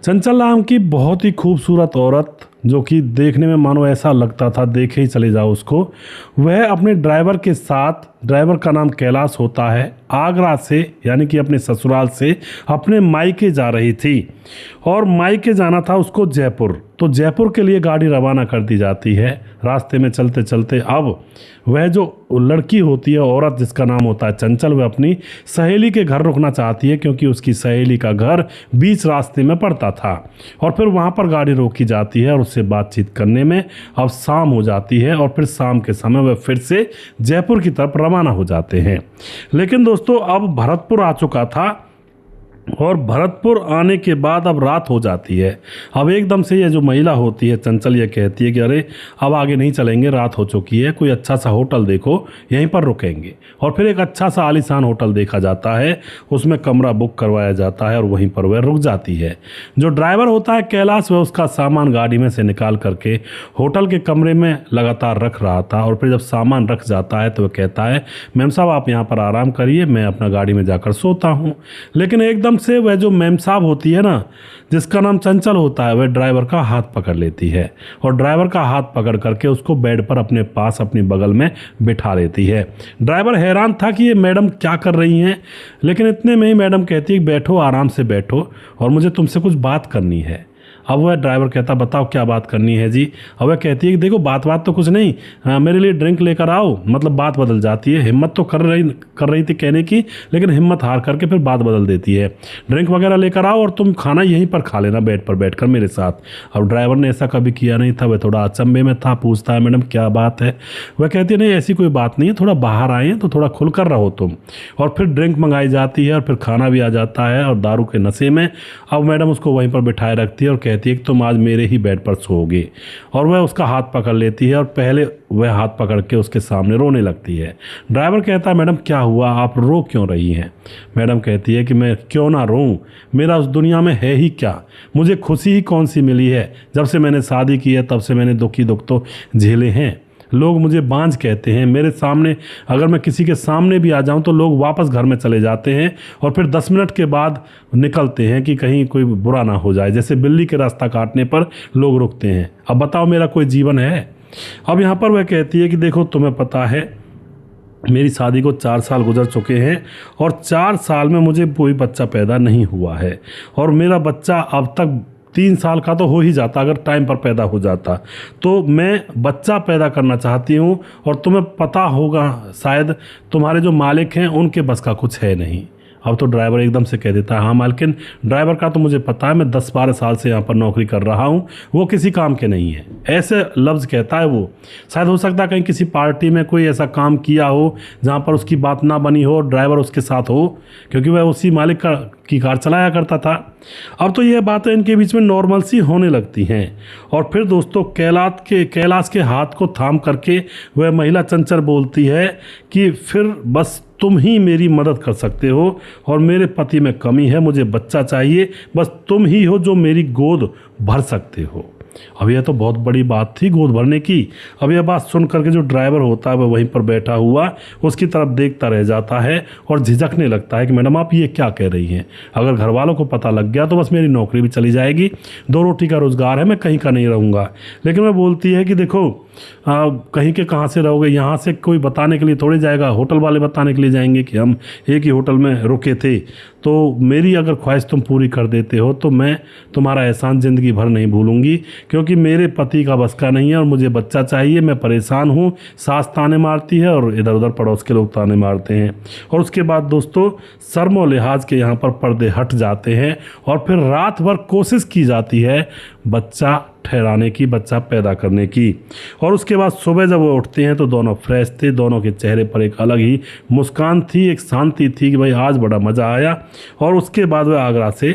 चंचल नाम की बहुत ही खूबसूरत औरत, जो कि देखने में मानो ऐसा लगता था देखे ही चले जाओ उसको, वह अपने ड्राइवर के साथ, ड्राइवर का नाम कैलाश होता है, आगरा से यानी कि अपने ससुराल से अपने मायके जा रही थी। और मायके जाना था उसको जयपुर, तो जयपुर के लिए गाड़ी रवाना कर दी जाती है। रास्ते में चलते चलते अब वह जो लड़की होती है, औरत जिसका नाम होता है चंचल, वह अपनी सहेली के घर रुकना चाहती है क्योंकि उसकी सहेली का घर बीच रास्ते में पड़ता था। और फिर वहाँ पर गाड़ी रोकी जाती है और उससे बातचीत करने में अब शाम हो जाती है और फिर शाम के समय वह फिर से जयपुर की तरफ रवाना हो जाते हैं। लेकिन दोस्तों अब भरतपुर आ चुका था और भरतपुर आने के बाद अब रात हो जाती है। अब एकदम से ये जो महिला होती है चंचल, ये कहती है कि अरे अब आगे नहीं चलेंगे, रात हो चुकी है, कोई अच्छा सा होटल देखो, यहीं पर रुकेंगे। और फिर एक अच्छा सा आलीशान होटल देखा जाता है, उसमें कमरा बुक करवाया जाता है और वहीं पर वह रुक जाती है। जो ड्राइवर होता है कैलाश, वह उसका सामान गाड़ी में से निकाल करके होटल के कमरे में लगातार रख रहा था। और फिर जब सामान रख जाता है तो वह कहता है, मैम साहब आप यहाँ पर आराम करिए, मैं अपना गाड़ी में जाकर सोता हूँ। लेकिन एकदम से वह जो मैम साहब होती है ना, जिसका नाम चंचल होता है, वह ड्राइवर का हाथ पकड़ लेती है और ड्राइवर का हाथ पकड़ करके उसको बेड पर अपने पास अपनी बगल में बिठा लेती है। ड्राइवर हैरान था कि ये मैडम क्या कर रही हैं, लेकिन इतने में ही मैडम कहती है बैठो, आराम से बैठो और मुझे तुमसे कुछ बात करनी है। अब वह ड्राइवर कहता बताओ क्या बात करनी है जी। अब वह कहती है कि देखो बात तो कुछ नहीं, मेरे लिए ड्रिंक लेकर आओ। मतलब बात बदल जाती है, हिम्मत तो कर रही थी कहने की, लेकिन हिम्मत हार करके फिर बात बदल देती है। ड्रिंक वगैरह लेकर आओ और तुम खाना यहीं पर खा लेना बेड पर बैठकर मेरे साथ। अब ड्राइवर ने ऐसा कभी किया नहीं था, वह थोड़ा अचंभे में था, पूछता है मैडम क्या बात है। वह कहती है नहीं ऐसी कोई बात नहीं है, थोड़ा बाहर आए हैं तो थोड़ा खुलकर रहो तुम। और फिर ड्रिंक मंगाई जाती है और फिर खाना भी आ जाता है और दारू के नशे में अब मैडम उसको वहीं पर बिठाए रखती है और कहती है कि तुम आज मेरे ही बेड पर सोओगे। और वह उसका हाथ पकड़ लेती है और पहले वह हाथ पकड़ के उसके सामने रोने लगती है। ड्राइवर कहता है मैडम क्या हुआ, आप रो क्यों रही हैं। मैडम कहती है कि मैं क्यों ना रोऊं, मेरा उस दुनिया में है ही क्या, मुझे खुशी ही कौन सी मिली है। जब से मैंने शादी की है तब से मैंने दुख तो झेले हैं। लोग मुझे बांझ कहते हैं, मेरे सामने अगर मैं किसी के सामने भी आ जाऊं तो लोग वापस घर में चले जाते हैं और फिर 10 मिनट के बाद निकलते हैं कि कहीं कोई बुरा ना हो जाए, जैसे बिल्ली के रास्ता काटने पर लोग रुकते हैं। अब बताओ मेरा कोई जीवन है। अब यहाँ पर वह कहती है कि देखो तुम्हें पता है मेरी शादी को 4 साल गुजर चुके हैं और 4 साल में मुझे कोई बच्चा पैदा नहीं हुआ है और मेरा बच्चा अब तक 3 साल का तो हो ही जाता अगर टाइम पर पैदा हो जाता। तो मैं बच्चा पैदा करना चाहती हूँ और तुम्हें पता होगा शायद तुम्हारे जो मालिक हैं उनके बस का कुछ है नहीं। अब तो ड्राइवर एकदम से कह देता है हाँ मालकिन, ड्राइवर का तो मुझे पता है, मैं 10-12 साल से यहाँ पर नौकरी कर रहा हूँ, वो किसी काम के नहीं है। ऐसे लफ्ज़ कहता है वो। शायद हो सकता है कहीं किसी पार्टी में कोई ऐसा काम किया हो जहाँ पर उसकी बात ना बनी हो और ड्राइवर उसके साथ हो, क्योंकि वह उसी मालिक की कार चलाया करता था। अब तो यह बातें इनके बीच में नॉर्मल सी होने लगती हैं। और फिर दोस्तों कैलाश के हाथ को थाम करके वह महिला चंचल बोलती है कि फिर बस तुम ही मेरी मदद कर सकते हो और मेरे पति में कमी है, मुझे बच्चा चाहिए, बस तुम ही हो जो मेरी गोद भर सकते हो। अब यह तो बहुत बड़ी बात थी गोद भरने की। अब यह बात सुन करके जो ड्राइवर होता है वह वहीं पर बैठा हुआ उसकी तरफ देखता रह जाता है और झिझकने लगता है कि मैडम आप ये क्या कह रही हैं, अगर घर वालों को पता लग गया तो बस मेरी नौकरी भी चली जाएगी, 2 रोटी का रोज़गार है, मैं कहीं का नहीं रहूँगा। लेकिन वह बोलती है कि देखो कहीं के कहाँ से रहोगे, यहाँ से कोई बताने के लिए थोड़ी जाएगा, होटल वाले बताने के लिए जाएंगे कि हम एक ही होटल में रुके थे। तो मेरी अगर ख्वाहिश तुम पूरी कर देते हो तो मैं तुम्हारा एहसान ज़िंदगी भर नहीं भूलूंगी, क्योंकि मेरे पति का बस का नहीं है और मुझे बच्चा चाहिए, मैं परेशान हूँ। सास ताने मारती है और इधर उधर पड़ोस के लोग ताने मारते हैं। और उसके बाद दोस्तों शर्म और लिहाज के यहाँ पर पर्दे हट जाते हैं और फिर रात भर कोशिश की जाती है बच्चा ठहराने की, बच्चा पैदा करने की। और उसके बाद सुबह जब वो उठते हैं तो दोनों फ्रेश थे, दोनों के चेहरे पर एक अलग ही मुस्कान थी, एक शांति थी कि भाई आज बड़ा मज़ा आया। और उसके बाद वह आगरा से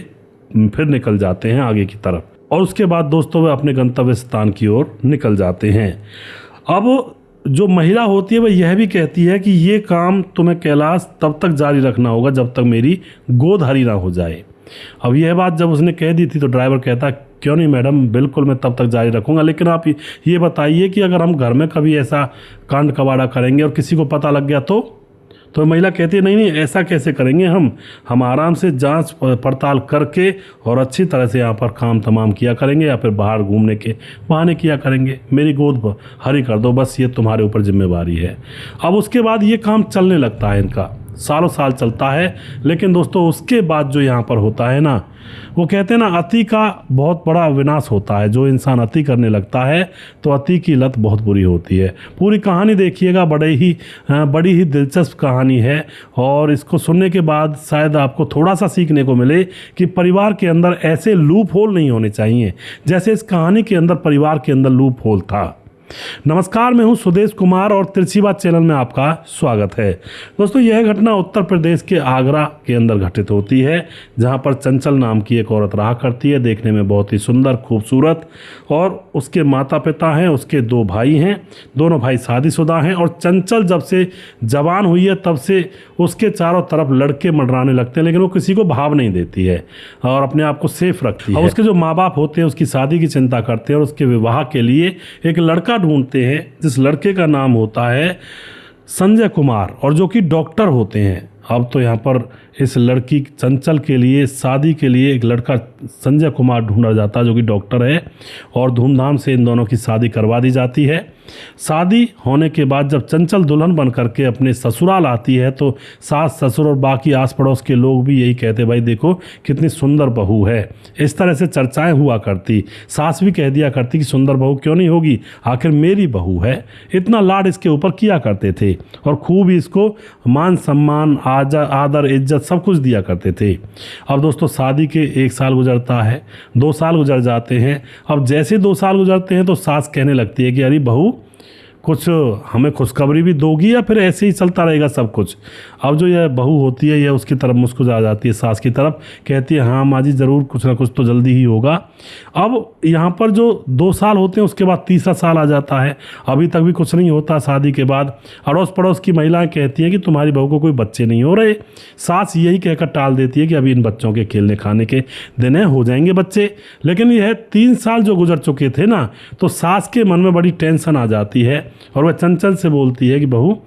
फिर निकल जाते हैं आगे की तरफ और उसके बाद दोस्तों वह अपने गंतव्य स्थान की ओर निकल जाते हैं। अब जो महिला होती है वह यह भी कहती है कि ये काम तुम्हें कैलाश तब तक जारी रखना होगा जब तक मेरी गोद हरी ना हो जाए। अब यह बात जब उसने कह दी थी तो ड्राइवर कहता क्यों नहीं मैडम, बिल्कुल मैं तब तक जारी रखूँगा, लेकिन आप ये बताइए कि अगर हम घर में कभी ऐसा कांड कबाड़ा करेंगे और किसी को पता लग गया तो तो महिला कहती है नहीं नहीं ऐसा कैसे करेंगे, हम आराम से जांच पड़ताल करके और अच्छी तरह से यहाँ पर काम तमाम किया करेंगे, या फिर बाहर घूमने के बहाने किया करेंगे, मेरी गोद हरी कर दो, बस ये तुम्हारे ऊपर जिम्मेवारी है। अब उसके बाद ये काम चलने लगता है, इनका सालों साल चलता है। लेकिन दोस्तों उसके बाद जो यहाँ पर होता है ना, वो कहते हैं ना अति का बहुत बड़ा विनाश होता है। जो इंसान अति करने लगता है तो अति की लत बहुत बुरी होती है। पूरी कहानी देखिएगा, बड़ी ही दिलचस्प कहानी है, और इसको सुनने के बाद शायद आपको थोड़ा सा सीखने को मिले कि परिवार के अंदर ऐसे लूप होल नहीं होने चाहिए जैसे इस कहानी के अंदर परिवार के अंदर लूप होल था। नमस्कार, मैं हूं सुदेश कुमार और तिरछी बात चैनल में आपका स्वागत है। दोस्तों यह घटना उत्तर प्रदेश के आगरा के अंदर घटित होती है, जहां पर चंचल नाम की एक औरत रहा करती है, देखने में बहुत ही सुंदर खूबसूरत, और उसके माता पिता हैं, उसके 2 भाई हैं, दोनों भाई शादीशुदा हैं। और चंचल जब से जवान हुई है तब से उसके चारों तरफ लड़के मंडराने लगते हैं, लेकिन वो किसी को भाव नहीं देती है और अपने आप को सेफ रखती है। और उसके जो माँ बाप होते हैं उसकी शादी की चिंता करते हैं और उसके विवाह के लिए एक लड़का ढूंढते हैं, जिस लड़के का नाम होता है संजय कुमार, और जो कि डॉक्टर होते हैं। अब तो यहाँ पर इस लड़की चंचल के लिए शादी के लिए एक लड़का संजय कुमार ढूंढा जाता है जो कि डॉक्टर है, और धूमधाम से इन दोनों की शादी करवा दी जाती है। शादी होने के बाद जब चंचल दुल्हन बन करके अपने ससुराल आती है तो सास ससुर और बाकी आस पड़ोस के लोग भी यही कहते, भाई देखो कितनी सुंदर बहू है। इस तरह से चर्चाएं हुआ करती। सास भी कह दिया करती कि सुंदर बहू क्यों नहीं होगी, आखिर मेरी बहू है। इतना लाड इसके ऊपर किया करते थे और खूब इसको मान सम्मान आदर इज्जत सब कुछ दिया करते थे। अब दोस्तों शादी के 1 साल गुजरता है, 2 साल गुजर जाते हैं। अब जैसे 2 साल गुजरते हैं तो सास कहने लगती है कि अरे बहू कुछ हमें खुशखबरी भी दोगी या फिर ऐसे ही चलता रहेगा सब कुछ। अब जो यह बहू होती है यह उसकी तरफ मुस्कुरा जाती है, सास की तरफ, कहती है हाँ माँ जी ज़रूर कुछ ना कुछ तो जल्दी ही होगा। अब यहाँ पर जो 2 साल होते हैं उसके बाद तीसरा साल आ जाता है, अभी तक भी कुछ नहीं होता। शादी के बाद अड़ोस पड़ोस की महिलाएं कहती हैं कि तुम्हारी बहू को कोई बच्चे नहीं हो रहे। सास यही कहकर टाल देती है कि अभी इन बच्चों के खेलने खाने के दिन है, हो जाएंगे बच्चे। लेकिन यह 3 साल जो गुजर चुके थे ना, तो सास के मन में बड़ी टेंशन आ जाती है और वह चंचल से बोलती है कि बहू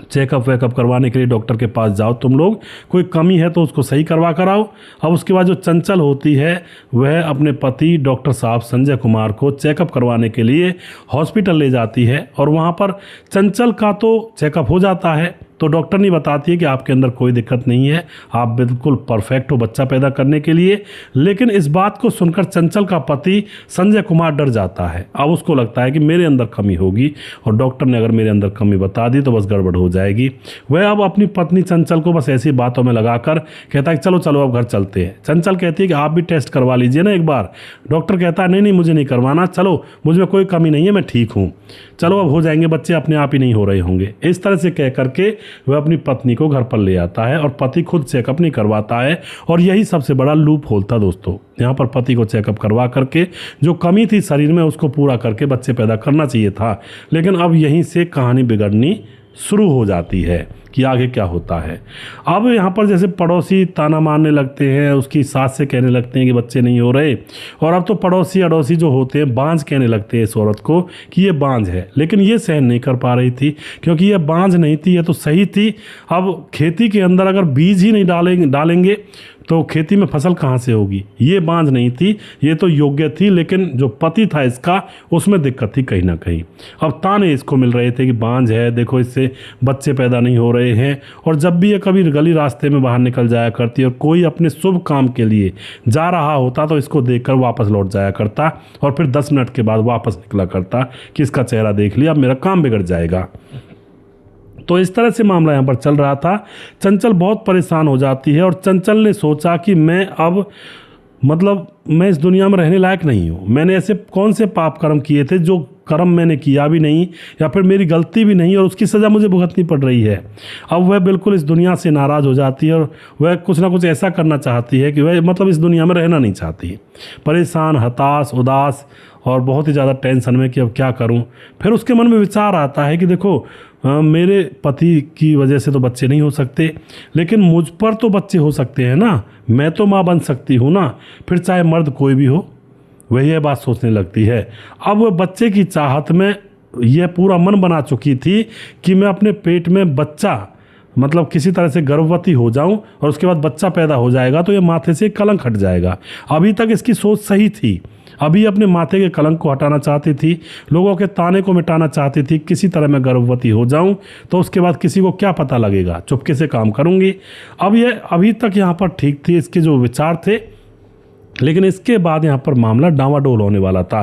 चेकअप वेकअप करवाने के लिए डॉक्टर के पास जाओ, तुम लोग कोई कमी है तो उसको सही करवा कर आओ। अब उसके बाद जो चंचल होती है वह अपने पति डॉक्टर साहब संजय कुमार को चेकअप करवाने के लिए हॉस्पिटल ले जाती है, और वहाँ पर चंचल का तो चेकअप हो जाता है तो डॉक्टर ने बताती है कि आपके अंदर कोई दिक्कत नहीं है, आप बिल्कुल परफेक्ट हो बच्चा पैदा करने के लिए। लेकिन इस बात को सुनकर चंचल का पति संजय कुमार डर जाता है। अब उसको लगता है कि मेरे अंदर कमी होगी और डॉक्टर ने अगर मेरे अंदर कमी बता दी तो बस गड़बड़ हो जाएगी। वह अब अपनी पत्नी चंचल को बस ऐसी बातों में लगाकर कहता है कि चलो चलो अब घर चलते हैं। चंचल कहती है कि आप भी टेस्ट करवा लीजिए ना एक बार। डॉक्टर कहता है नहीं नहीं मुझे नहीं करवाना, चलो मुझ में कोई कमी नहीं है, मैं ठीक हूँ, चलो अब हो जाएंगे बच्चे, अपने आप ही नहीं हो रहे होंगे। इस तरह से कह करके वह अपनी पत्नी को घर पर ले आता है और पति खुद चेकअप नहीं करवाता है, और यही सबसे बड़ा लूप होल था दोस्तों। यहाँ पर पति को चेकअप करवा करके जो कमी थी शरीर में उसको पूरा करके बच्चे पैदा करना चाहिए था। लेकिन अब यहीं से कहानी बिगड़नी शुरू हो जाती है कि आगे क्या होता है। अब यहाँ पर जैसे पड़ोसी ताना मारने लगते हैं, उसकी सास से कहने लगते हैं कि बच्चे नहीं हो रहे, और अब तो पड़ोसी अड़ोसी जो होते हैं बांझ कहने लगते हैं इस औरत को कि ये बांझ है। लेकिन ये सहन नहीं कर पा रही थी, क्योंकि ये बांझ नहीं थी, ये तो सही थी। अब खेती के अंदर अगर बीज ही नहीं डालेंगे तो खेती में फसल कहाँ से होगी। ये बांझ नहीं थी, ये तो योग्य थी, लेकिन जो पति था इसका उसमें दिक्कत थी कहीं ना कहीं। अब ताने इसको मिल रहे थे कि बांझ है, देखो इससे बच्चे पैदा नहीं हो रहे हैं। और जब भी ये कभी गली रास्ते में बाहर निकल जाया करती और कोई अपने शुभ काम के लिए जा रहा होता तो इसको देखकर वापस लौट जाया करता, और फिर 10 मिनट के बाद वापस निकला करता कि इसका चेहरा देख लिया, अब मेरा काम बिगड़ जाएगा। तो इस तरह से मामला यहाँ पर चल रहा था। चंचल बहुत परेशान हो जाती है और चंचल ने सोचा कि मैं इस दुनिया में रहने लायक नहीं हूँ। मैंने ऐसे कौन से पाप कर्म किए थे जो कर्म मैंने किया भी नहीं, या फिर मेरी गलती भी नहीं, और उसकी सज़ा मुझे भुगतनी पड़ रही है। अब वह बिल्कुल इस दुनिया से नाराज़ हो जाती है और वह कुछ ना कुछ ऐसा करना चाहती है कि वह इस दुनिया में रहना नहीं चाहती। परेशान, हताश, उदास और बहुत ही ज़्यादा टेंशन में कि अब क्या करूं। फिर उसके मन में विचार आता है कि देखो मेरे पति की वजह से तो बच्चे नहीं हो सकते, लेकिन मुझ पर तो बच्चे हो सकते हैं ना, मैं तो माँ बन सकती हूँ ना, फिर चाहे मर्द कोई भी हो। वही यह बात सोचने लगती है। अब वह बच्चे की चाहत में यह पूरा मन बना चुकी थी कि मैं अपने पेट में बच्चा मतलब किसी तरह से गर्भवती हो जाऊं और उसके बाद बच्चा पैदा हो जाएगा तो ये माथे से कलंक हट जाएगा। अभी तक इसकी सोच सही थी, अभी अपने माथे के कलंक को हटाना चाहती थी, लोगों के ताने को मिटाना चाहती थी। किसी तरह मैं गर्भवती हो जाऊं तो उसके बाद किसी को क्या पता लगेगा, चुपके से काम करूंगी। अब ये अभी तक यहाँ पर ठीक थी, इसके जो विचार थे, लेकिन इसके बाद यहाँ पर मामला डामाडोल होने वाला था।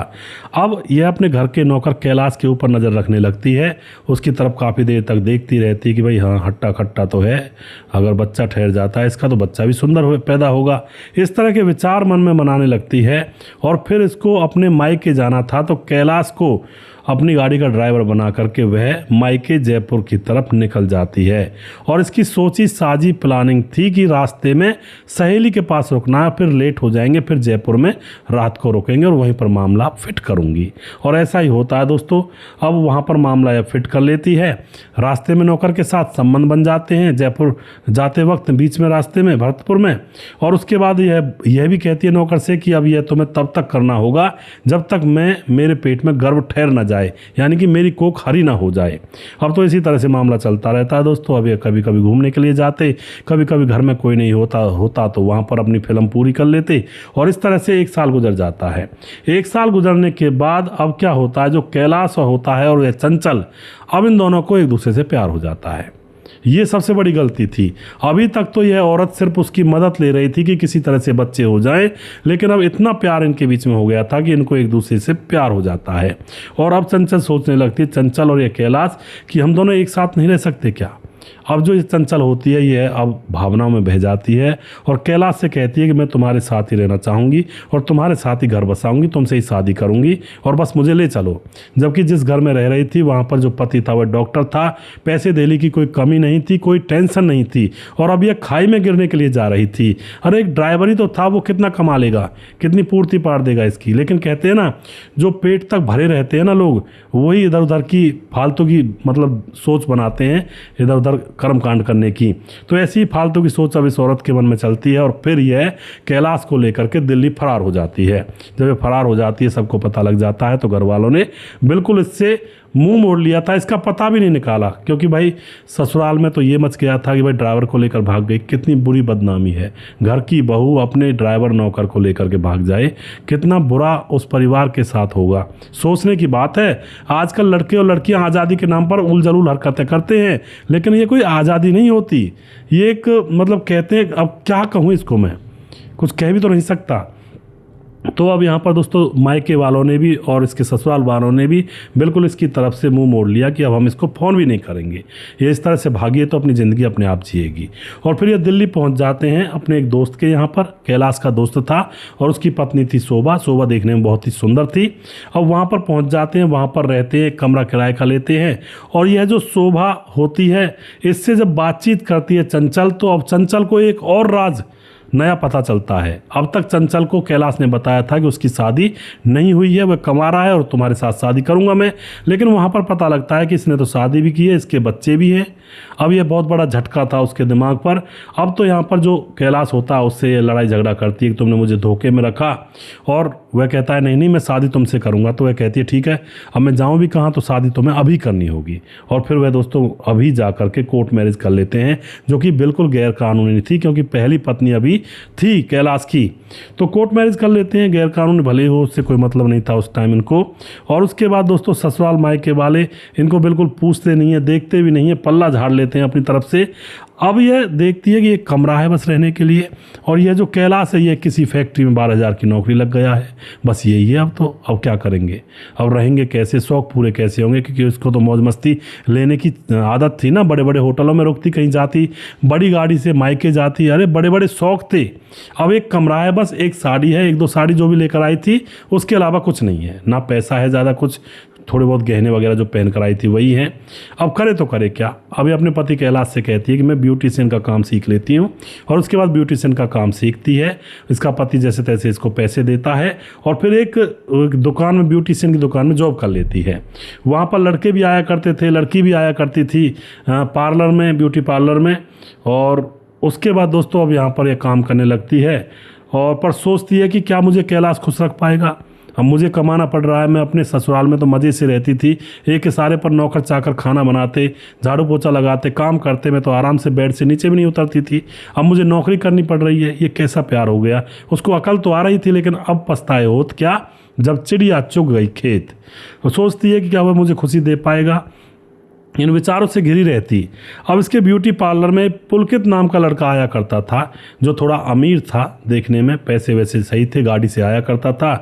अब यह अपने घर के नौकर कैलाश के ऊपर नज़र रखने लगती है, उसकी तरफ काफ़ी देर तक देखती रहती है कि भाई हाँ हट्टा खट्टा तो है, अगर बच्चा ठहर जाता है इसका तो बच्चा भी सुंदर पैदा होगा। इस तरह के विचार मन में मनाने लगती है। और फिर इसको अपने मायके जाना था तो कैलाश को अपनी गाड़ी का ड्राइवर बना करके वह मायके जयपुर की तरफ निकल जाती है। और इसकी सोची साजी प्लानिंग थी कि रास्ते में सहेली के पास रुकना है, फिर लेट हो जाएंगे, फिर जयपुर में रात को रुकेंगे और वहीं पर मामला फिट करूंगी। और ऐसा ही होता है दोस्तों। अब वहाँ पर मामला यह फिट कर लेती है, रास्ते में नौकर के साथ संबंध बन जाते हैं जयपुर जाते वक्त, बीच में रास्ते में भरतपुर में। और उसके बाद यह भी कहती है नौकर से कि अब यह तुम्हें तब तक करना होगा जब तक मेरे पेट में गर्भ ठहर न जाए, यानी कि मेरी कोख हरी ना हो जाए। अब तो इसी तरह से मामला चलता रहता है दोस्तों। अब ये कभी कभी घूमने के लिए जाते, कभी कभी घर में कोई नहीं होता तो वहाँ पर अपनी फिल्म पूरी कर लेते। और इस तरह से 1 साल गुजर जाता है। 1 साल गुजरने के बाद अब क्या होता है, जो कैलाश होता है और यह चंचल, अब इन दोनों को एक दूसरे से प्यार हो जाता है। ये सबसे बड़ी गलती थी। अभी तक तो यह औरत सिर्फ उसकी मदद ले रही थी कि किसी तरह से बच्चे हो जाएं, लेकिन अब इतना प्यार इनके बीच में हो गया था कि इनको एक दूसरे से प्यार हो जाता है। और अब चंचल सोचने लगती है, चंचल और ये कैलाश, कि हम दोनों एक साथ नहीं रह सकते क्या। अब जो ये चंचल होती है ये अब भावनाओं में बह जाती है और कैलाश से कहती है कि मैं तुम्हारे साथ ही रहना चाहूँगी और तुम्हारे साथ ही घर बसाऊंगी, तुमसे ही शादी करूँगी और बस मुझे ले चलो। जबकि जिस घर में रह रही थी वहाँ पर जो पति था वह डॉक्टर था, पैसे देने की कोई कमी नहीं थी, कोई टेंशन नहीं थी। और अब यह खाई में गिरने के लिए जा रही थी। अरे एक ड्राइवर ही तो था, वो कितना कमा लेगा, कितनी पूर्ति पार देगा इसकी। लेकिन कहते हैं ना, जो पेट तक भरे रहते हैं ना लोग, वही इधर उधर की फालतू की मतलब सोच बनाते हैं, इधर उधर कर्म कांड करने की। तो ऐसी ही फालतू की सोच अब इस औरत के मन में चलती है और फिर यह कैलाश को लेकर के दिल्ली फरार हो जाती है। जब ये फरार हो जाती है, सबको पता लग जाता है, तो घर वालों ने बिल्कुल इससे मुंह मोड़ लिया था, इसका पता भी नहीं निकाला। क्योंकि भाई ससुराल में तो ये मच गया था कि भाई ड्राइवर को लेकर भाग गई, कितनी बुरी बदनामी है। घर की बहू अपने ड्राइवर नौकर को लेकर के भाग जाए, कितना बुरा उस परिवार के साथ होगा। सोचने की बात है। आजकल लड़के और लड़कियां आज़ादी के नाम पर उल जलूल हरकतें करते हैं, लेकिन ये कोई आज़ादी नहीं होती। ये एक मतलब कहते हैं, अब क्या कहूँ इसको, मैं कुछ कह भी तो नहीं सकता। तो अब यहाँ पर दोस्तों मायके वालों ने भी और इसके ससुराल वालों ने भी बिल्कुल इसकी तरफ से मुंह मोड़ लिया कि अब हम इसको फ़ोन भी नहीं करेंगे, ये इस तरह से भागी तो अपनी ज़िंदगी अपने आप जिएगी। और फिर ये दिल्ली पहुँच जाते हैं अपने एक दोस्त के यहाँ पर। कैलाश का दोस्त था और उसकी पत्नी थी शोभा। शोभा देखने में बहुत ही सुंदर थी। अब वहाँ पर पहुँच जाते हैं, वहाँ पर रहते हैं, कमरा किराए का लेते हैं। और यह जो शोभा होती है, इससे जब बातचीत करती है चंचल, तो अब चंचल को एक और राज नया पता चलता है। अब तक चंचल को कैलाश ने बताया था कि उसकी शादी नहीं हुई है, वह कमा रहा है और तुम्हारे साथ शादी करूंगा मैं। लेकिन वहाँ पर पता लगता है कि इसने तो शादी भी की है, इसके बच्चे भी हैं। अब यह बहुत बड़ा झटका था उसके दिमाग पर। अब तो यहाँ पर जो कैलाश होता है उससे लड़ाई झगड़ा करती है कि तुमने मुझे धोखे में रखा, और वह कहता है नहीं नहीं मैं शादी तुमसे करूँगा। तो वह कहती है ठीक है, अब मैं जाऊँ भी कहाँ, तो शादी तुम्हें अभी करनी होगी। और फिर वह दोस्तों अभी जा कर के कोर्ट मैरिज कर लेते हैं, जो कि बिल्कुल गैर कानूनी थी, क्योंकि पहली पत्नी अभी थी कैलाश की। तो कोर्ट मैरिज कर लेते हैं, गैर कानूनी भले हो, उससे कोई मतलब नहीं था उस टाइम इनको। और उसके बाद दोस्तों ससुराल मायके वाले इनको बिल्कुल पूछते नहीं है, देखते भी नहीं है, पल्ला झाड़ लेते हैं अपनी तरफ से। अब यह देखती है कि एक कमरा है बस रहने के लिए, और यह जो कैलाश है ये किसी फैक्ट्री में 12,000 की नौकरी लग गया है, बस यही है। अब क्या करेंगे, अब रहेंगे कैसे, शौक पूरे कैसे होंगे, क्योंकि उसको तो मौज मस्ती लेने की आदत थी ना। बड़े बड़े होटलों में रुकती, कहीं जाती, बड़ी गाड़ी से मायके जाती, अरे बड़े बड़े शौक थे। अब एक कमरा है बस, एक साड़ी है, 1-2 साड़ी जो भी लेकर आई थी, उसके अलावा कुछ नहीं है, ना पैसा है ज़्यादा कुछ, थोड़े बहुत गहने वगैरह जो पहन कर आई थी वही हैं। अब करे तो करे क्या। अब ये अपने पति कैलाश से कहती है कि मैं ब्यूटिशियन का काम सीख लेती हूँ, और उसके बाद ब्यूटिशियन का काम सीखती है। इसका पति जैसे तैसे इसको पैसे देता है और फिर एक दुकान में, ब्यूटिशियन की दुकान में जॉब कर लेती है। वहाँ पर लड़के भी आया करते थे, लड़की भी आया करती थी पार्लर में, ब्यूटी पार्लर में। और उसके बाद दोस्तों अब यहाँ पर यह काम करने लगती है, और पर सोचती है कि क्या मुझे कैलाश खुश रख पाएगा। अब मुझे कमाना पड़ रहा है। मैं अपने ससुराल में तो मज़े से रहती थी, एक इशारे पर नौकर चाकर खाना बनाते, झाड़ू पोछा लगाते, काम करते, मैं तो आराम से बेड से नीचे भी नहीं उतरती थी। अब मुझे नौकरी करनी पड़ रही है, ये कैसा प्यार हो गया। उसको अकल तो आ रही थी, लेकिन अब पछताए होत क्या जब चिड़िया चुग गई खेत। वो सोचती है कि क्या वह मुझे खुशी दे पाएगा। इन विचारों से घिरी रहती। अब इसके ब्यूटी पार्लर में पुलकित नाम का लड़का आया करता था, जो थोड़ा अमीर था, देखने में पैसे वैसे सही थे, गाड़ी से आया करता था।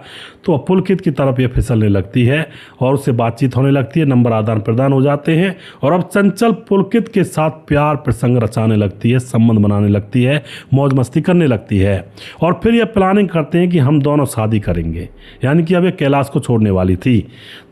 तो अब पुलकित की तरफ ये फिसलने लगती है और उससे बातचीत होने लगती है, नंबर आदान प्रदान हो जाते हैं और अब चंचल पुलकित के साथ प्यार प्रसंग रचाने लगती है, संबंध बनाने लगती है, मौज मस्ती करने लगती है। और फिर ये प्लानिंग करते हैं कि हम दोनों शादी करेंगे। यानी कि अब ये कैलाश को छोड़ने वाली थी,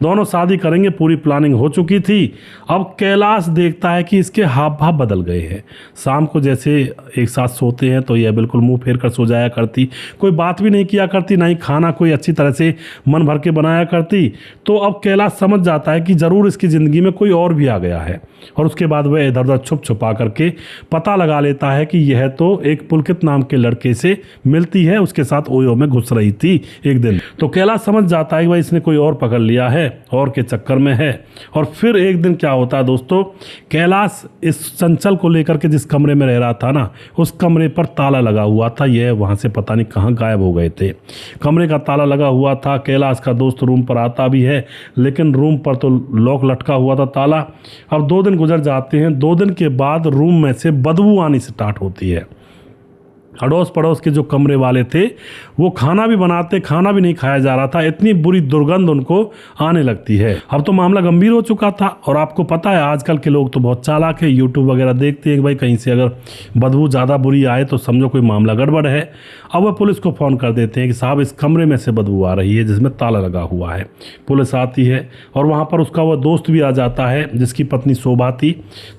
दोनों शादी करेंगे, पूरी प्लानिंग हो चुकी थी। अब कैलाश देखता है कि इसके हाव भाव बदल गए हैं। शाम को जैसे एक साथ सोते हैं तो यह बिल्कुल मुंह फेर कर सो जाया करती, कोई बात भी नहीं किया करती, ना ही खाना कोई अच्छी तरह से मन भर के बनाया करती। तो अब कैलाश समझ जाता है कि ज़रूर इसकी ज़िंदगी में कोई और भी आ गया है और उसके बाद वह इधर उधर छुप छुपा करके पता लगा लेता है कि यह तो एक पुलकित नाम के लड़के से मिलती है, उसके साथ ओयो में घुस रही थी एक दिन। तो कैलाश समझ जाता है कि भाई इसने कोई और पकड़ लिया है और के चक्कर में है। और फिर एक दिन क्या होता है दोस्तों, कैलाश इस चंचल को लेकर के जिस कमरे में रह रहा था ना, उस कमरे पर ताला लगा हुआ था। यह वहाँ से पता नहीं कहाँ गायब हो गए थे। कमरे का ताला लगा हुआ था। कैलाश का दोस्त रूम पर आता भी है, लेकिन रूम पर तो लॉक लटका हुआ था ताला। अब 2 दिन गुजर जाते हैं। 2 दिन के बाद रूम में से बदबू आनी स्टार्ट होती है। अड़ोस पड़ोस के जो कमरे वाले थे वो खाना भी बनाते, खाना भी नहीं खाया जा रहा था, इतनी बुरी दुर्गंध उनको आने लगती है। अब तो मामला गंभीर हो चुका था और आपको पता है आजकल के लोग तो बहुत चालाक है, यूट्यूब वगैरह देखते हैं कि भाई कहीं से अगर बदबू ज़्यादा बुरी आए तो समझो कोई मामला गड़बड़ है। अब वह पुलिस को फ़ोन कर देते हैं कि साहब इस कमरे में से बदबू आ रही है जिसमें ताला लगा हुआ है। पुलिस आती है और वहाँ पर उसका वह दोस्त भी आ जाता है जिसकी पत्नी शोभा थी।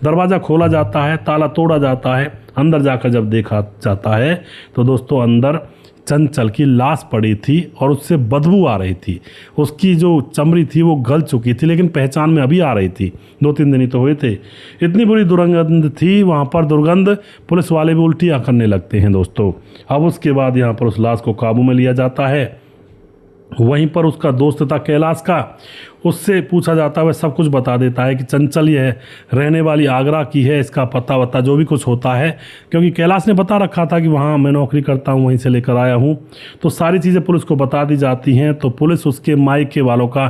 दरवाज़ा खोला जाता है, ताला तोड़ा जाता है। अंदर जाकर जब देखा जाता है तो दोस्तों अंदर चंचल की लाश पड़ी थी और उससे बदबू आ रही थी। उसकी जो चमड़ी थी वो गल चुकी थी, लेकिन पहचान में अभी आ रही थी। 2-3 दिन ही तो हुए थे। इतनी बुरी दुर्गंध थी वहाँ पर, दुर्गंध पुलिस वाले भी उल्टियाँ करने लगते हैं दोस्तों। अब उसके बाद यहाँ पर उस लाश को काबू में लिया जाता है। वहीं पर उसका दोस्त था कैलाश का, उससे पूछा जाता है, वह सब कुछ बता देता है कि चंचल ये रहने वाली आगरा की है, इसका पता वता जो भी कुछ होता है, क्योंकि कैलाश ने बता रखा था कि वहाँ मैं नौकरी करता हूँ, वहीं से लेकर आया हूँ। तो सारी चीज़ें पुलिस को बता दी जाती हैं। तो पुलिस उसके मायके वालों का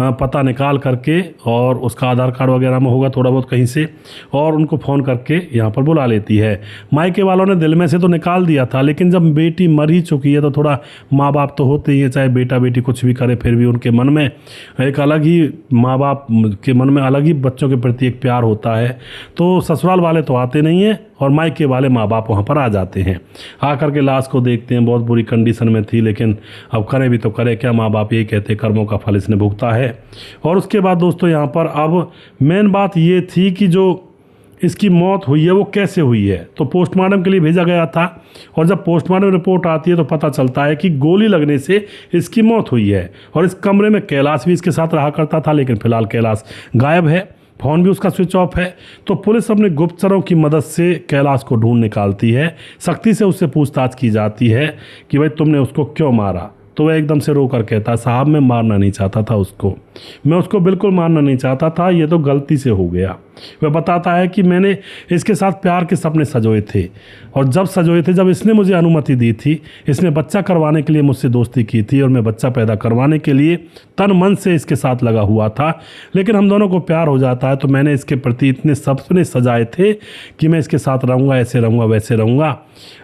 पता निकाल करके, और उसका आधार कार्ड वगैरह में होगा थोड़ा बहुत कहीं से, और उनको फ़ोन करके यहाँ पर बुला लेती है। मायके वालों ने दिल में से तो निकाल दिया था, लेकिन जब बेटी मर ही चुकी है तो थोड़ा माँ बाप तो होते ही हैं, चाहे बेटा बेटी कुछ भी करे, फिर भी उनके मन में एक अलग ही, माँ बाप के मन में अलग ही बच्चों के प्रति एक प्यार होता है। तो ससुराल वाले तो आते नहीं हैं और मायके वाले माँ बाप वहाँ पर आ जाते हैं। आकर के लाश को देखते हैं, बहुत बुरी कंडीशन में थी, लेकिन अब करे भी तो करे क्या, माँ बाप यही कहते कर्मों का फल इसने भुगता है। और उसके बाद दोस्तों यहाँ पर अब मेन बात ये थी कि जो इसकी मौत हुई है वो कैसे हुई है। तो पोस्टमार्टम के लिए भेजा गया था और जब पोस्टमार्टम रिपोर्ट आती है तो पता चलता है कि गोली लगने से इसकी मौत हुई है। और इस कमरे में कैलाश भी इसके साथ रहा करता था, लेकिन फिलहाल कैलाश गायब है, फ़ोन भी उसका स्विच ऑफ है। तो पुलिस अपने गुप्तचरों की मदद से कैलाश को ढूंढ निकालती है। सख्ती से उससे पूछताछ की जाती है कि भाई तुमने उसको क्यों मारा। तो वह एकदम से रोकर कहता, साहब मैं मारना नहीं चाहता था उसको, मैं उसको बिल्कुल मारना नहीं चाहता था, ये तो गलती से हो गया। वह बताता है कि मैंने इसके साथ प्यार के सपने सजोए थे, और जब सजोए थे, जब इसने मुझे अनुमति दी थी, इसने बच्चा करवाने के लिए मुझसे दोस्ती की थी और मैं बच्चा पैदा करवाने के लिए तन मन से इसके साथ लगा हुआ था। लेकिन हम दोनों को प्यार हो जाता है तो मैंने इसके प्रति इतने सपने सजाए थे कि मैं इसके साथ रहूँगा, ऐसे रहूँगा, वैसे रहूँगा।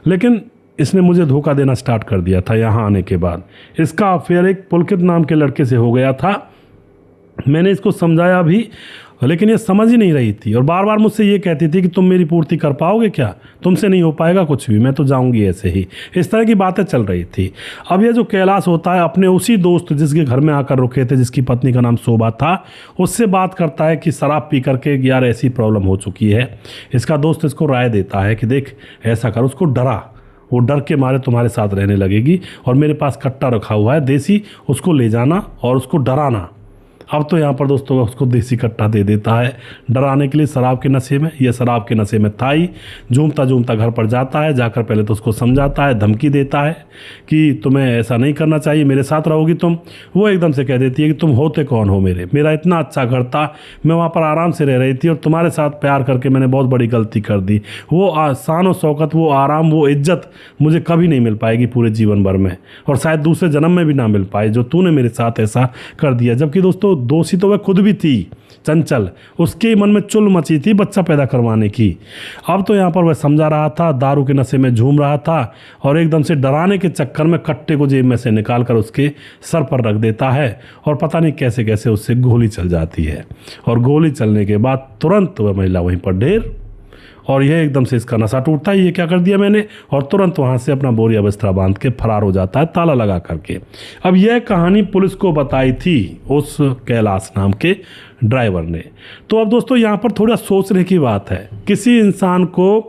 लेकिन इसने मुझे धोखा देना स्टार्ट कर दिया था। यहाँ आने के बाद इसका अफेयर एक पुलकित नाम के लड़के से हो गया था। मैंने इसको समझाया भी, लेकिन ये समझ ही नहीं रही थी और बार बार मुझसे ये कहती थी कि तुम मेरी पूर्ति कर पाओगे क्या, तुमसे नहीं हो पाएगा कुछ भी, मैं तो जाऊंगी ऐसे ही। इस तरह की बातें चल रही थी। अब ये जो कैलाश होता है अपने उसी दोस्त जिसके घर में आकर रुके थे, जिसकी पत्नी का नाम शोभा था, उससे बात करता है कि शराब पी करके यार ऐसी प्रॉब्लम हो चुकी है। इसका दोस्त इसको राय देता है कि देख ऐसा कर, उसको डरा, वो डर के मारे तुम्हारे साथ रहने लगेगी और मेरे पास कट्टा रखा हुआ है देसी, उसको ले जाना और उसको डराना। अब तो यहाँ पर दोस्तों उसको देसी कट्टा दे देता है डराने के लिए शराब के नशे में। ये शराब के नशे में था ही, झूमता झूमता घर पर जाता है, जाकर पहले तो उसको समझाता है, धमकी देता है कि तुम्हें ऐसा नहीं करना चाहिए, मेरे साथ रहोगी तुम। वो एकदम से कह देती है कि तुम होते कौन हो मेरा इतना अच्छा घर था, मैं वहाँ पर आराम से रह रही थी और तुम्हारे साथ प्यार करके मैंने बहुत बड़ी गलती कर दी। वो शान और शौकत, वो आराम, वो इज्जत मुझे कभी नहीं मिल पाएगी पूरे जीवन भर में, और शायद दूसरे जन्म में भी ना मिल पाए जो तूने मेरे साथ ऐसा कर दिया। जबकि दोस्तों दोषी तो वह खुद भी थी, चंचल, उसके मन में चुल मची थी बच्चा पैदा करवाने की। अब तो यहाँ पर वह समझा रहा था, दारू के नशे में झूम रहा था और एकदम से डराने के चक्कर में कट्टे को जेब में से निकाल कर उसके सर पर रख देता है और पता नहीं कैसे कैसे उससे गोली चल जाती है। और गोली चलने के बाद तुरंत वह महिला वहीं पर ढेर, और यह एकदम से इसका नशा टूटता है, ये क्या कर दिया मैंने, और तुरंत वहाँ से अपना बोरिया बिस्तरा बांध के फरार हो जाता है ताला लगा करके। अब यह कहानी पुलिस को बताई थी उस कैलाश नाम के ड्राइवर ने। तो अब दोस्तों यहाँ पर थोड़ा सोचने की बात है, किसी इंसान को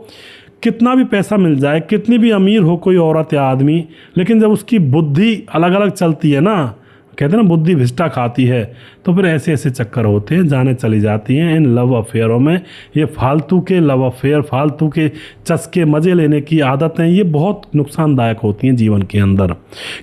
कितना भी पैसा मिल जाए, कितनी भी अमीर हो कोई औरत या आदमी, लेकिन जब उसकी बुद्धि अलग अलग चलती है ना, कहते हैं ना बुद्धि भिष्टा खाती है, तो फिर ऐसे ऐसे चक्कर होते हैं, जाने चली जाती हैं इन लव अफेयरों में। ये फालतू के लव अफेयर, फालतू के चस्के मज़े लेने की आदतें, ये बहुत नुकसानदायक होती हैं जीवन के अंदर।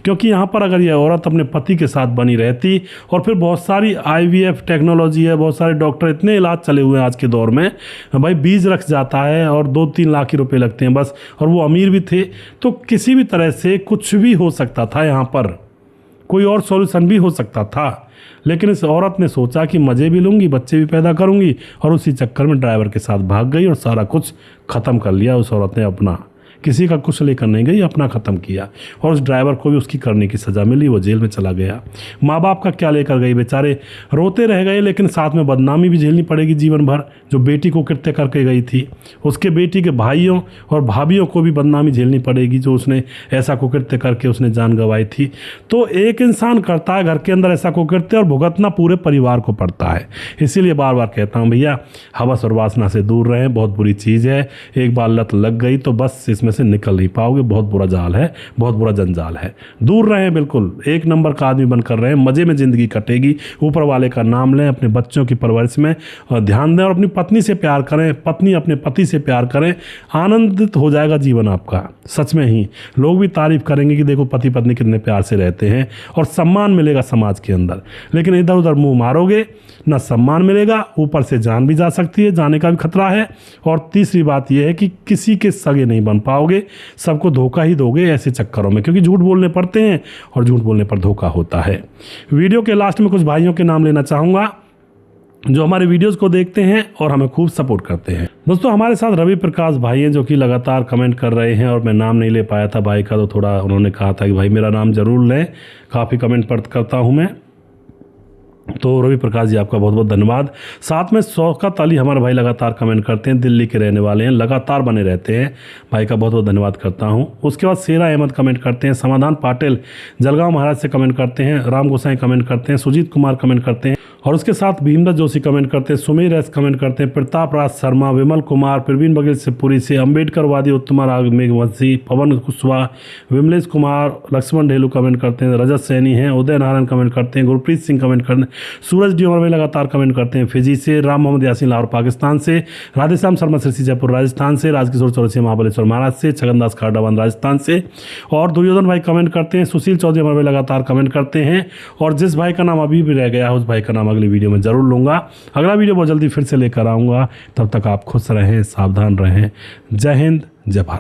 क्योंकि यहाँ पर अगर ये औरत अपने पति के साथ बनी रहती, और फिर बहुत सारी IVF टेक्नोलॉजी है, बहुत सारे डॉक्टर, इतने इलाज चले हुए हैं आज के दौर में, भाई बीज रख जाता है और 2-3 लाख ही रुपये लगते हैं बस, और वो अमीर भी थे, तो किसी भी तरह से कुछ भी हो सकता था, यहाँ पर कोई और सॉल्यूशन भी हो सकता था। लेकिन इस औरत ने सोचा कि मज़े भी लूँगी, बच्चे भी पैदा करूँगी, और उसी चक्कर में ड्राइवर के साथ भाग गई और सारा कुछ ख़त्म कर लिया उस औरत ने अपना। किसी का कुछ लेकर नहीं गई, अपना ख़त्म किया, और उस ड्राइवर को भी उसकी करने की सज़ा मिली, वो जेल में चला गया। माँ बाप का क्या लेकर गई, बेचारे रोते रह गए, लेकिन साथ में बदनामी भी झेलनी पड़ेगी जीवन भर। जो बेटी को कृत्य करके गई थी, उसके बेटी के भाइयों और भाभियों को भी बदनामी झेलनी पड़ेगी, जो उसने ऐसा कुकृत्य करके उसने जान गंवाई थी। तो एक इंसान करता है घर के अंदर ऐसा कुकृत्य, और भुगतना पूरे परिवार को पड़ता है। इसीलिए बार बार कहता हूँ भैया, हवस और वासना से दूर रहें, बहुत बुरी चीज़ है। एक बार लत लग गई तो बस इसमें से निकल नहीं पाओगे, बहुत बुरा जाल है, बहुत बुरा जंजाल है। दूर रहें, बिल्कुल एक नंबर का आदमी बनकर रहें, मज़े में ज़िंदगी कटेगी। ऊपर वाले का नाम लें, अपने बच्चों की परवरिश में ध्यान दें, और अपनी पत्नी से प्यार करें, पत्नी अपने पति से प्यार करें, आनंदित हो जाएगा जीवन आपका। सच में ही लोग भी तारीफ करेंगे कि देखो पति पत्नी कितने प्यार से रहते हैं, और सम्मान मिलेगा समाज के अंदर। लेकिन इधर उधर मुंह मारोगे, ना सम्मान मिलेगा, ऊपर से जान भी जा सकती है, जाने का भी खतरा है। और तीसरी बात यह है कि किसी के सगे नहीं बन पाओगे, सबको धोखा ही दोगे ऐसे चक्करों में, क्योंकि झूठ बोलने पड़ते हैं और झूठ बोलने पर धोखा होता है। वीडियो के लास्ट में कुछ भाइयों के नाम लेना चाहूँगा जो हमारे वीडियोस को देखते हैं और हमें खूब सपोर्ट करते हैं। दोस्तों हमारे साथ रवि प्रकाश भाई हैं, जो कि लगातार कमेंट कर रहे हैं, और मैं नाम नहीं ले पाया था भाई का, तो थोड़ा उन्होंने कहा था कि भाई मेरा नाम ज़रूर लें, काफ़ी कमेंट पढ़ करता हूँ मैं। तो रवि प्रकाश जी आपका बहुत बहुत धन्यवाद। साथ में शौकत अली हमारे भाई लगातार कमेंट करते हैं, दिल्ली के रहने वाले हैं, लगातार बने रहते हैं, भाई का बहुत बहुत धन्यवाद करता हूं। उसके बाद शेरा अहमद कमेंट करते हैं, समाधान पाटिल जलगांव महाराज से कमेंट करते हैं, राम गोसाई कमेंट करते हैं, सुजीत कुमार कमेंट करते हैं, और उसके साथ भीमदत्त जोशी कमेंट करते हैं, सुमेर एस कमेंट करते हैं, प्रताप राज शर्मा, विमल कुमार, प्रवीण बघेल से पुरी से, अम्बेडकर वादी उत्तमा राग मेघवंशी, पवन कुशवाहा, विमलेश कुमार, लक्ष्मण ढेलू कमेंट करते हैं, रजत सैनी हैं, उदय नारायण कमेंट करते हैं, गुरप्रीत सिंह कमेंट करते हैं, सूरज डी और लगातार कमेंट करते हैं, फिजी से, राम मोहम्मद यासीन लाहौर पाकिस्तान से, राधेश्याम शर्मा सिरसी जयपुर राजस्थान से, राजकिशोर चौरसिया महाबलेश्वर महाराज से, छगनदास खारडावान राजस्थान से, और दुर्योधन भाई कमेंट करते हैं, सुशील चौधरी हमारे भाई लगातार कमेंट करते हैं, और जिस भाई का नाम अभी भी रह गया है उस भाई का नाम अगली वीडियो में जरूर लूँगा। अगला वीडियो बहुत जल्दी फिर से लेकर आऊँगा, तब तक आप खुश रहें, सावधान रहें। जय हिंद, जय भारत।